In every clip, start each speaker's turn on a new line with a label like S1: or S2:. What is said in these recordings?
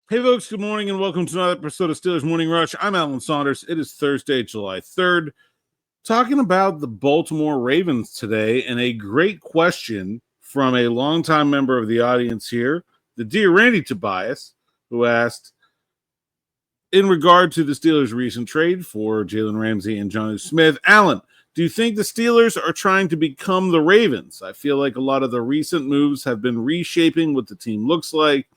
S1: Hey, folks, good morning and welcome to another episode of Steelers Morning Rush. I'm Alan Saunders. It is Thursday, July 3rd. Talking about the Baltimore Ravens today, and a great question from a longtime member of the audience here, the dear Randy Tobias, who asked, in regard to the Steelers' recent trade for Jalen Ramsey and Jonnu Smith, Alan, do you think the Steelers are trying to become the Ravens? I feel like a lot of the recent moves have been reshaping what the team looks like.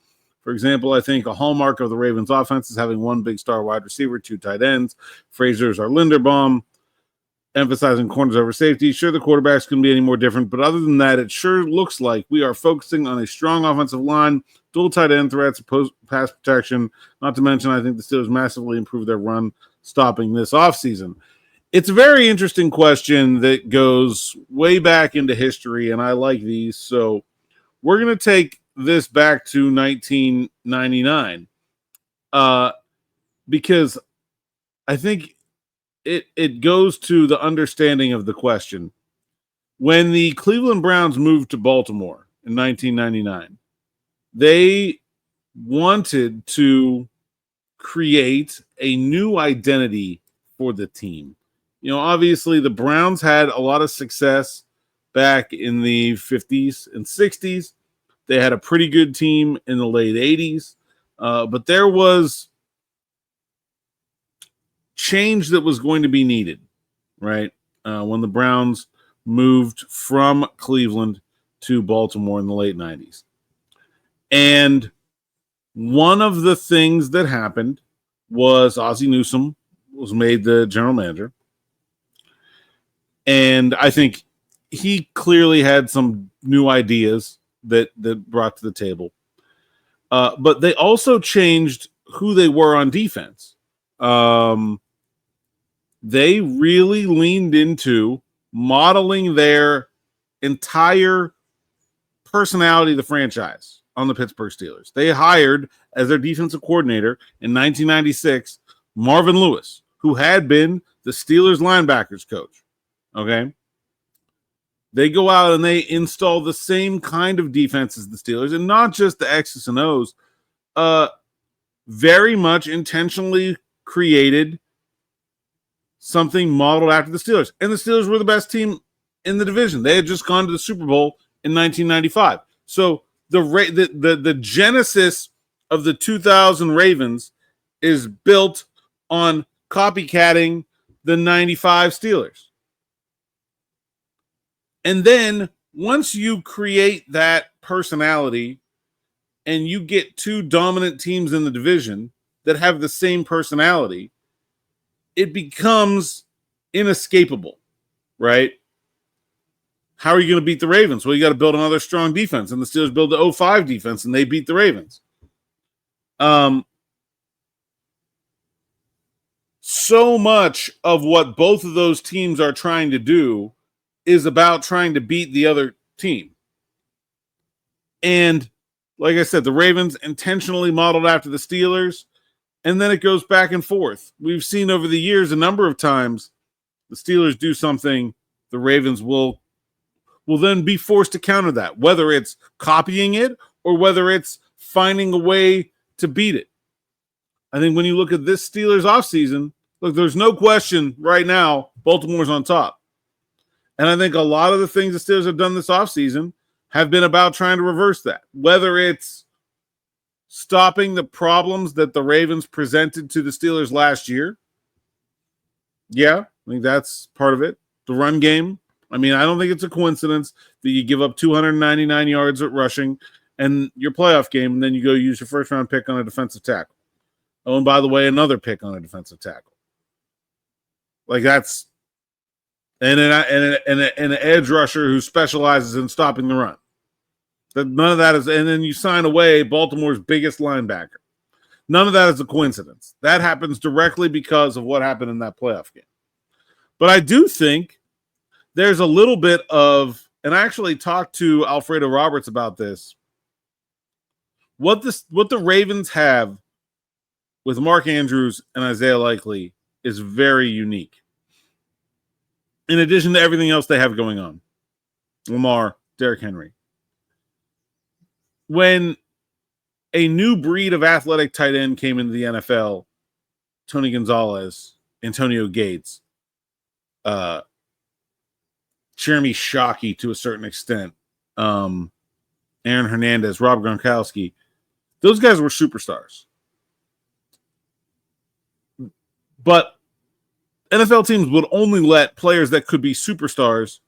S1: For example, I think a hallmark of the Ravens offense is having one big star wide receiver, two tight ends. Frazier's our Linderbaum, emphasizing corners over safety. Sure, the quarterbacks couldn't be any more different, but other than that, it sure looks like we are focusing on a strong offensive line, dual tight end threats, pass protection. Not to mention, I think the Steelers massively improved their run stopping this offseason. It's a very interesting question that goes way back into history, and I like these. So we're going to take this back to 1999 because I think it goes to the understanding of the question. When the Cleveland Browns moved to Baltimore in 1999, they wanted to create a new identity for the team. You know, obviously the Browns had a lot of success back in the 50s and 60s. They had a pretty good team in the late 80s, but there was change that was going to be needed, right? When the Browns moved from Cleveland to Baltimore in the late 90s. And one of the things that happened was Ozzie Newsome was made the general manager. And I think he clearly had some new ideas that brought to the table. But they also changed who they were on defense. They really leaned into modeling their entire personality of the franchise on the Pittsburgh Steelers. They hired as their defensive coordinator in 1996 Marvin Lewis, who had been the Steelers linebackers coach. Okay. They go out and they install the same kind of defense as the Steelers, and not just the X's and O's, very much intentionally created something modeled after the Steelers. And the Steelers were the best team in the division. They had just gone to the Super Bowl in 1995. So the genesis of the 2000 Ravens is built on copycatting the 95 Steelers. And then once you create that personality and you get two dominant teams in the division that have the same personality, it becomes inescapable, right? How are you going to beat the Ravens? Well, you got to build another strong defense, and the Steelers build the 0-5 defense, and they beat the Ravens. So much of what both of those teams are trying to do is about trying to beat the other team. And like I said, the Ravens intentionally modeled after the Steelers, and then it goes back and forth. We've seen over the years a number of times the Steelers do something, the Ravens will then be forced to counter that, whether it's copying it or whether it's finding a way to beat it. I think when you look at this Steelers offseason, look, there's no question right now Baltimore's on top. And I think a lot of the things the Steelers have done this offseason have been about trying to reverse that, whether it's stopping the problems that the Ravens presented to the Steelers last year. Yeah, I think that's part of it. The run game. I mean, I don't think it's a coincidence that you give up 299 yards at rushing and your playoff game, and then you go use your first-round pick on a defensive tackle. Oh, and by the way, another pick on a defensive tackle. Like that's and an edge rusher who specializes in stopping the run. None of that is, and then you sign away Baltimore's biggest linebacker. None of that is a coincidence. That happens directly because of what happened in that playoff game. But I do think there's a little bit of, and I actually talked to Alfredo Roberts about this. What the Ravens have with Mark Andrews and Isaiah Likely is very unique. In addition to everything else they have going on. Lamar, Derrick Henry. When a new breed of athletic tight end came into the NFL. Tony Gonzalez, Antonio Gates, Jeremy Shockey to a certain extent, Aaron Hernandez, Rob Gronkowski. Those guys were superstars. But NFL teams would only let players that could be superstars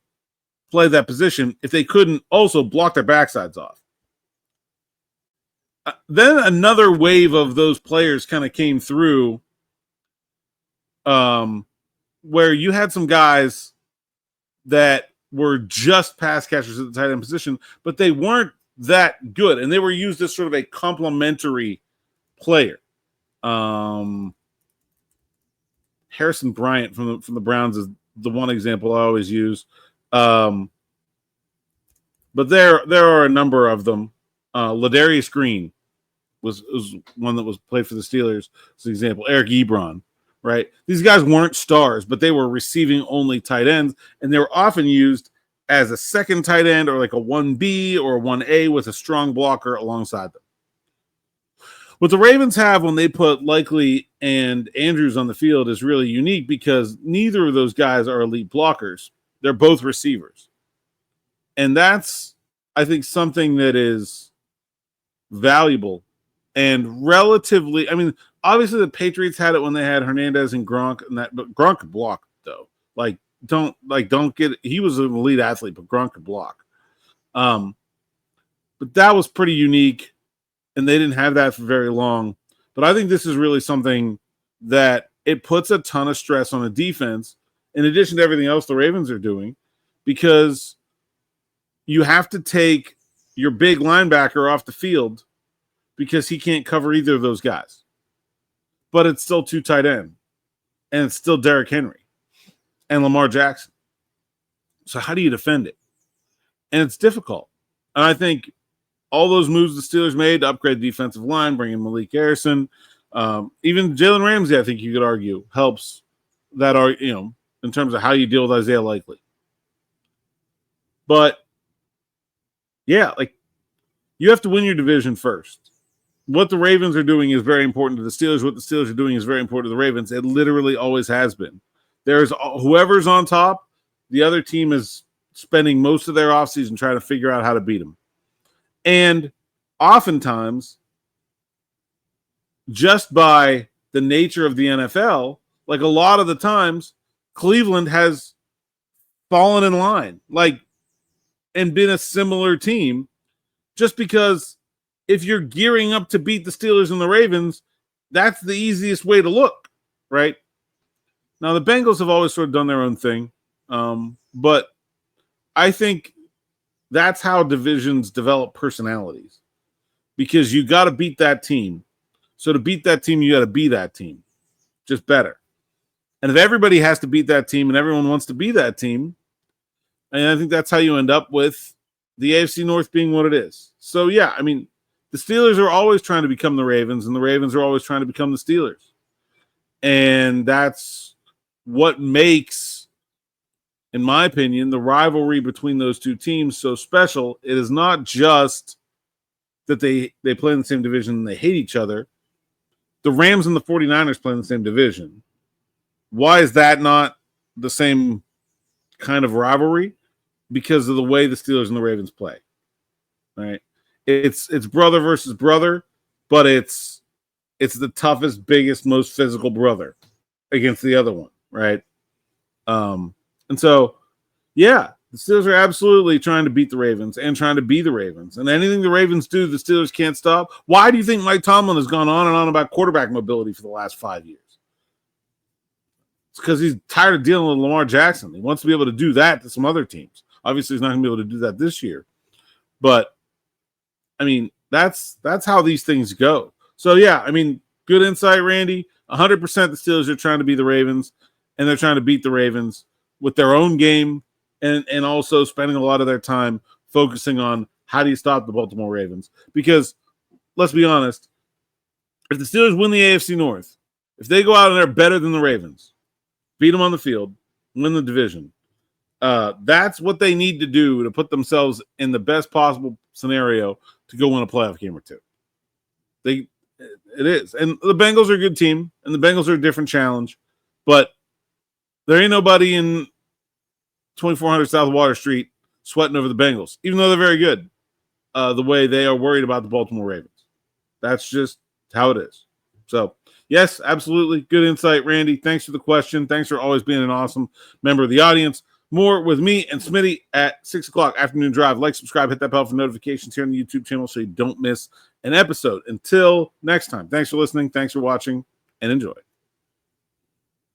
S1: play that position if they couldn't also block their backsides off. Then another wave of those players kind of came through, where you had some guys that were just pass catchers at the tight end position, but they weren't that good, and they were used as sort of a complementary player. Harrison Bryant from the Browns is the one example I always use. But there are a number of them. Ladarius Green was one that was played for the Steelers, as an example. Eric Ebron, right? These guys weren't stars, but they were receiving only tight ends, and they were often used as a second tight end or like a 1B or a 1A with a strong blocker alongside them. What the Ravens have when they put Likely and Andrews on the field is really unique because neither of those guys are elite blockers. They're both receivers. And that's, I think, something that is valuable and relatively, I mean, obviously the Patriots had it when they had Hernandez and Gronk, but Gronk could block though. He was an elite athlete, but Gronk could block. But that was pretty unique. And they didn't have that for very long. But I think this is really something that it puts a ton of stress on a defense, in addition to everything else the Ravens are doing, because you have to take your big linebacker off the field because he can't cover either of those guys. But it's still two tight end, and it's still Derrick Henry and Lamar Jackson. So how do you defend it? And it's difficult. And I think all those moves the Steelers made to upgrade the defensive line, bring in Malik Harrison, even Jalen Ramsey, I think you could argue, helps that, in terms of how you deal with Isaiah Likely. But, yeah, you have to win your division first. What the Ravens are doing is very important to the Steelers. What the Steelers are doing is very important to the Ravens. It literally always has been. There's whoever's on top, the other team is spending most of their offseason trying to figure out how to beat them. And oftentimes, just by the nature of the NFL, a lot of the times, Cleveland has fallen in line, and been a similar team, just because if you're gearing up to beat the Steelers and the Ravens, that's the easiest way to look, right? Now, the Bengals have always sort of done their own thing, but I think that's how divisions develop personalities, because you got to beat that team. So to beat that team, you got to be that team, just better. And if everybody has to beat that team and everyone wants to be that team, and I think that's how you end up with the AFC North being what it is. So, yeah, I mean, the Steelers are always trying to become the Ravens, and the Ravens are always trying to become the Steelers. And that's what makes, in my opinion, the rivalry between those two teams so special. It is not just that they play in the same division and they hate each other. The Rams and the 49ers play in the same division. Why is that not the same kind of rivalry? Because of the way the Steelers and the Ravens play. Right? It's brother versus brother, but it's the toughest, biggest, most physical brother against the other one, right? And so, yeah, the Steelers are absolutely trying to beat the Ravens and trying to be the Ravens. And anything the Ravens do, the Steelers can't stop. Why do you think Mike Tomlin has gone on and on about quarterback mobility for the last 5 years? It's because he's tired of dealing with Lamar Jackson. He wants to be able to do that to some other teams. Obviously, he's not going to be able to do that this year. But, I mean, that's how these things go. So, yeah, I mean, good insight, Randy. 100% the Steelers are trying to be the Ravens, and they're trying to beat the Ravens with their own game, and also spending a lot of their time focusing on how do you stop the Baltimore Ravens. Because, let's be honest, if the Steelers win the AFC North, if they go out and they're better than the Ravens, beat them on the field, win the division, that's what they need to do to put themselves in the best possible scenario to go win a playoff game or two. It is. And the Bengals are a good team, and the Bengals are a different challenge. But there ain't nobody in 2400 South Water Street sweating over the Bengals, even though they're very good, the way they are worried about the Baltimore Ravens. That's just how it is. So, yes, absolutely. Good insight, Randy. Thanks for the question. Thanks for always being an awesome member of the audience. More with me and Smitty at 6 o'clock afternoon drive. Like, subscribe, hit that bell for notifications here on the YouTube channel so you don't miss an episode. Until next time, thanks for listening, thanks for watching, and enjoy.